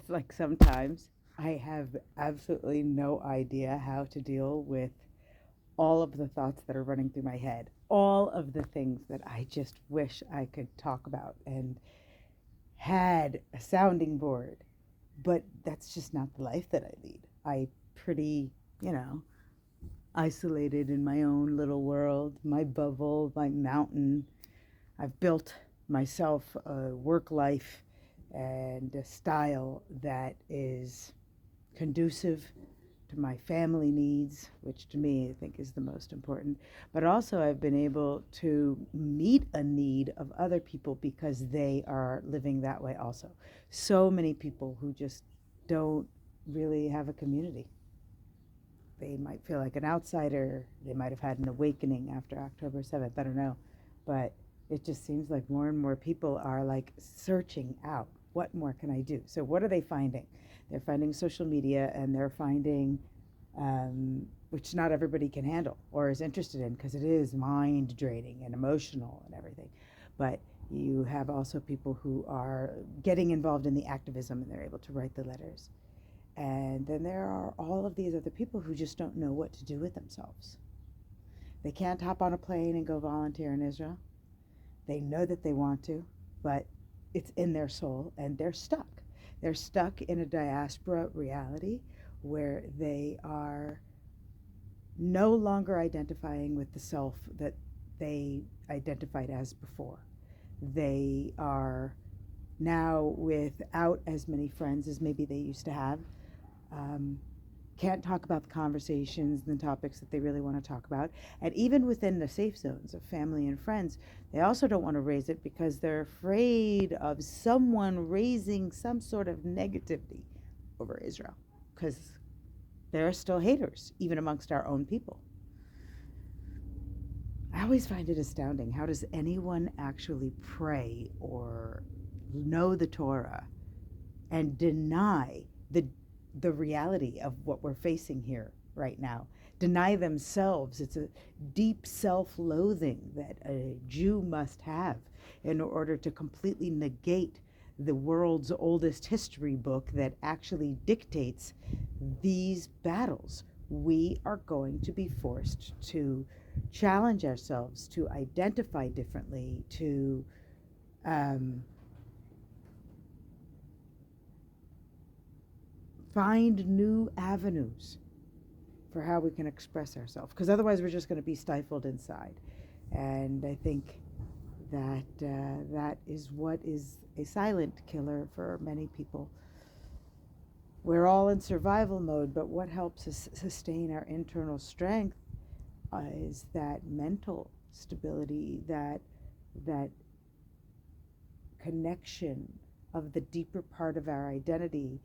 like sometimes I have absolutely no idea how to deal with all of the thoughts that are running through my head, all of the things that I just wish I could talk about and had a sounding board. But that's just not the life that I lead. I pretty, you know, isolated in my own little world, my bubble, my mountain. I've built myself a work life and a style that is conducive to my family needs, which to me I think is the most important. But also, I've been able to meet a need of other people because they are living that way also. So many people who just don't really have a community. They might feel like an outsider. They might have had an awakening after October 7th. I don't know. But it just seems like more and more people are like searching out what more can I do? So, what are they finding? They're finding social media and they're finding, which not everybody can handle or is interested in because it is mind draining and emotional and everything. But you have also people who are getting involved in the activism and they're able to write the letters. And then there are all of these other people who just don't know what to do with themselves. They can't hop on a plane and go volunteer in Israel. They know that they want to, but it's in their soul and they're stuck. They're stuck in a diaspora reality where they are no longer identifying with the self that they identified as before. They are now without as many friends as maybe they used to have. Can't talk about the conversations and the topics that they really want to talk about. And even within the safe zones of family and friends, they also don't want to raise it because they're afraid of someone raising some sort of negativity over Israel, because there are still haters, even amongst our own people. I always find it astounding. How does anyone actually pray or know the Torah and deny the reality of what we're facing here right now? Deny themselves. It's a deep self-loathing that a Jew must have in order to completely negate the world's oldest history book that actually dictates these battles. We are going to be forced to challenge ourselves, to identify differently, to find new avenues for how we can express ourselves, because otherwise we're just going to be stifled inside. And I think that that is what is a silent killer for many people. We're all in survival mode, but what helps us sustain our internal strength is that mental stability, that connection of the deeper part of our identity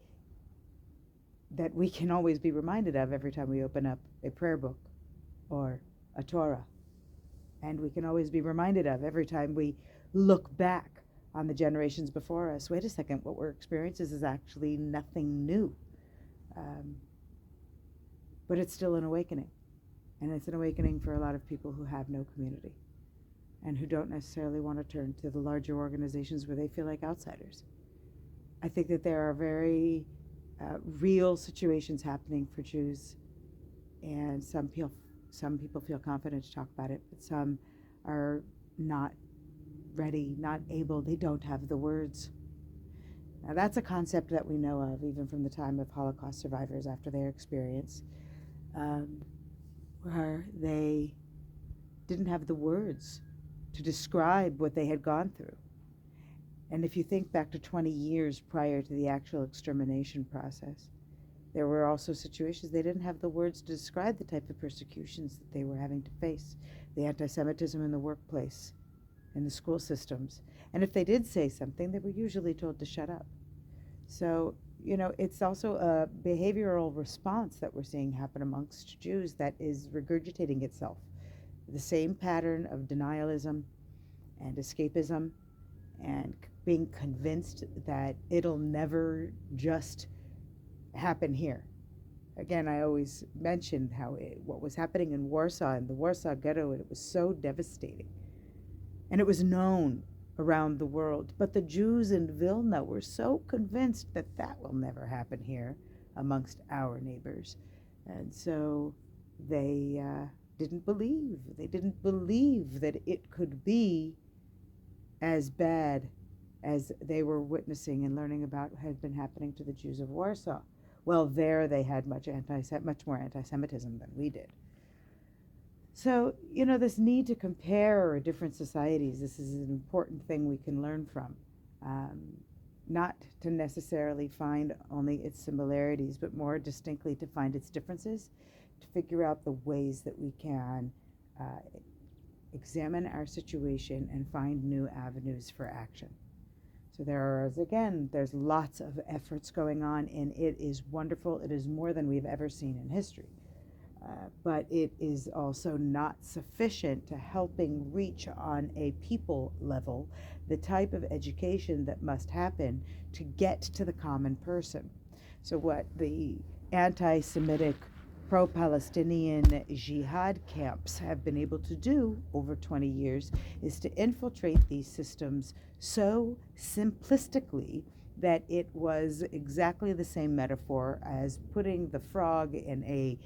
that we can always be reminded of every time we open up a prayer book or a Torah. And we can always be reminded of every time we look back on the generations before us. Wait a second, what we're experiencing is actually nothing new. But it's still an awakening. And it's an awakening for a lot of people who have no community and who don't necessarily want to turn to the larger organizations where they feel like outsiders. I think that there are very real situations happening for Jews, and some people feel confident to talk about it, but some are not ready, not able, they don't have the words. Now that's a concept that we know of even from the time of Holocaust survivors after their experience, where they didn't have the words to describe what they had gone through. And if you think back to 20 years prior to the actual extermination process, there were also situations they didn't have the words to describe the type of persecutions that they were having to face, the antisemitism in the workplace, in the school systems. And if they did say something, they were usually told to shut up. So, it's also a behavioral response that we're seeing happen amongst Jews that is regurgitating itself. The same pattern of denialism and escapism and being convinced that it'll never just happen here. Again, I always mentioned what was happening in Warsaw, in the Warsaw Ghetto, and it was so devastating. And it was known around the world. But the Jews in Vilna were so convinced that that will never happen here amongst our neighbors. And so they didn't believe. They didn't believe that it could be as bad as they were witnessing and learning about had been happening to the Jews of Warsaw. Well, there they had much more anti-Semitism than we did. So, this need to compare different societies, this is an important thing we can learn from. Not to necessarily find only its similarities, but more distinctly to find its differences, to figure out the ways that we can examine our situation and find new avenues for action. So there's lots of efforts going on, and it is wonderful. It is more than we've ever seen in history. But it is also not sufficient to helping reach on a people level the type of education that must happen to get to the common person. So what the anti-Semitic pro-Palestinian jihad camps have been able to do over 20 years is to infiltrate these systems so simplistically that it was exactly the same metaphor as putting the frog in a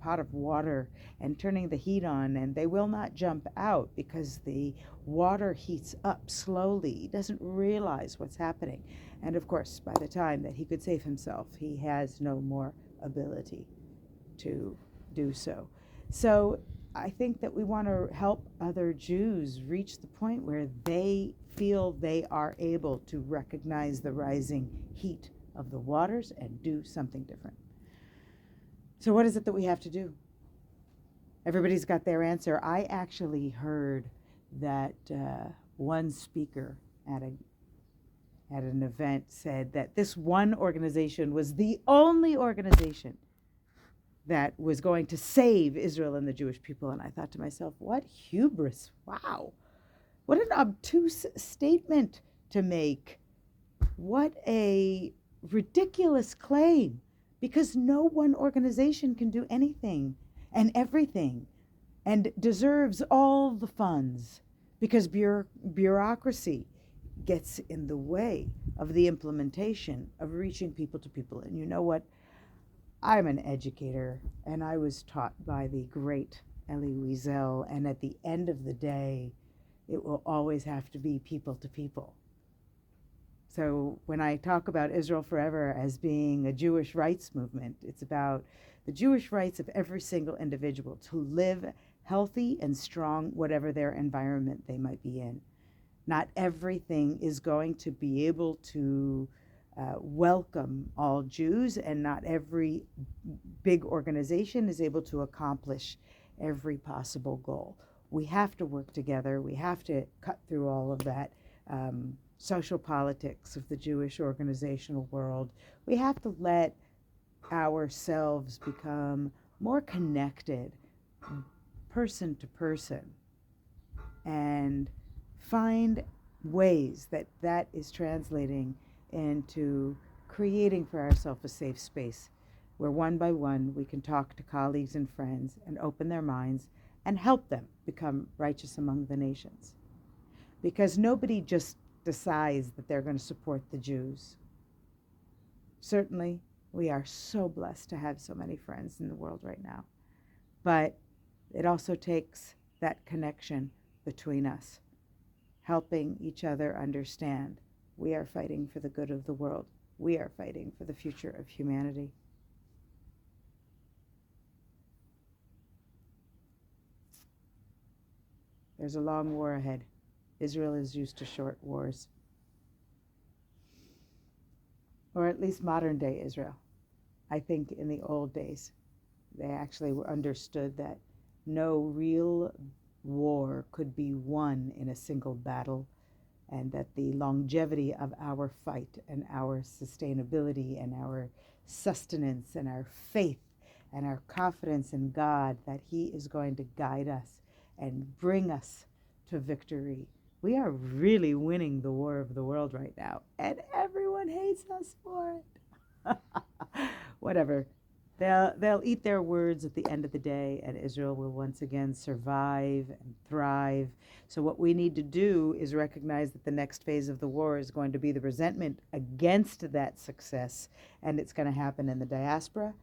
pot of water and turning the heat on, and they will not jump out because the water heats up slowly. He doesn't realize what's happening. And of course, by the time that he could save himself, he has no more ability to do so. So I think that we want to help other Jews reach the point where they feel they are able to recognize the rising heat of the waters and do something different. So what is it that we have to do? Everybody's got their answer. I actually heard that one speaker at an event said that this one organization was the only organization that was going to save Israel and the Jewish people. And I thought to myself, what hubris. Wow. What an obtuse statement to make. What a ridiculous claim, because no one organization can do anything and everything and deserves all the funds, because bureaucracy gets in the way of the implementation of reaching people to people. And you know what? I'm an educator, and I was taught by the great Elie Wiesel, and at the end of the day, it will always have to be people to people. So when I talk about Israel Forever as being a Jewish rights movement, it's about the Jewish rights of every single individual to live healthy and strong, whatever their environment they might be in. Not everything is going to be able to welcome all Jews, and not every big organization is able to accomplish every possible goal. We have to work together. We have to cut through all of that social politics of the Jewish organizational world. We have to let ourselves become more connected, person to person, and find ways that that is translating into creating for ourselves a safe space where one by one we can talk to colleagues and friends and open their minds and help them become righteous among the nations. Because nobody just decides that they're going to support the Jews. Certainly, we are so blessed to have so many friends in the world right now. But it also takes that connection between us, helping each other understand we are fighting for the good of the world. We are fighting for the future of humanity. There's a long war ahead. Israel is used to short wars. Or at least modern day Israel. I think in the old days, they actually understood that no real war could be won in a single battle, and that the longevity of our fight and our sustainability and our sustenance and our faith and our confidence in God that He is going to guide us and bring us to victory. We are really winning the war of the world right now, and everyone hates us for it. Whatever. They'll eat their words at the end of the day, and Israel will once again survive and thrive. So what we need to do is recognize that the next phase of the war is going to be the resentment against that success, and it's going to happen in the diaspora.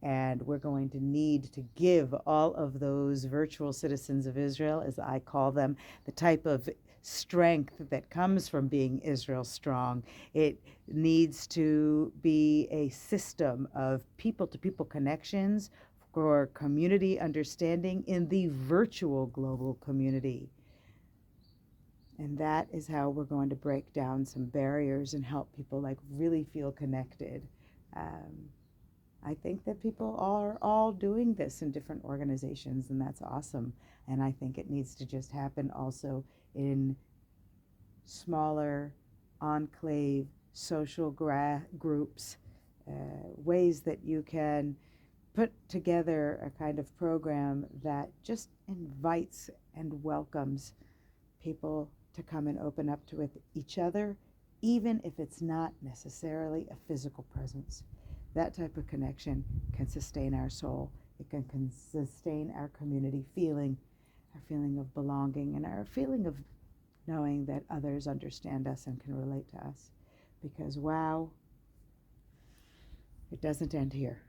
And we're going to need to give all of those virtual citizens of Israel, as I call them, the type of strength that comes from being Israel strong. It needs to be a system of people to people connections for community understanding in the virtual global community. And that is how we're going to break down some barriers and help people like really feel connected. I think that people are all doing this in different organizations, and that's awesome. And I think it needs to just happen also in smaller enclave social groups, ways that you can put together a kind of program that just invites and welcomes people to come and open up to with each other, even if it's not necessarily a physical presence. That type of connection can sustain our soul. It can sustain our community feeling, our feeling of belonging, and our feeling of knowing that others understand us and can relate to us. Because, wow, it doesn't end here.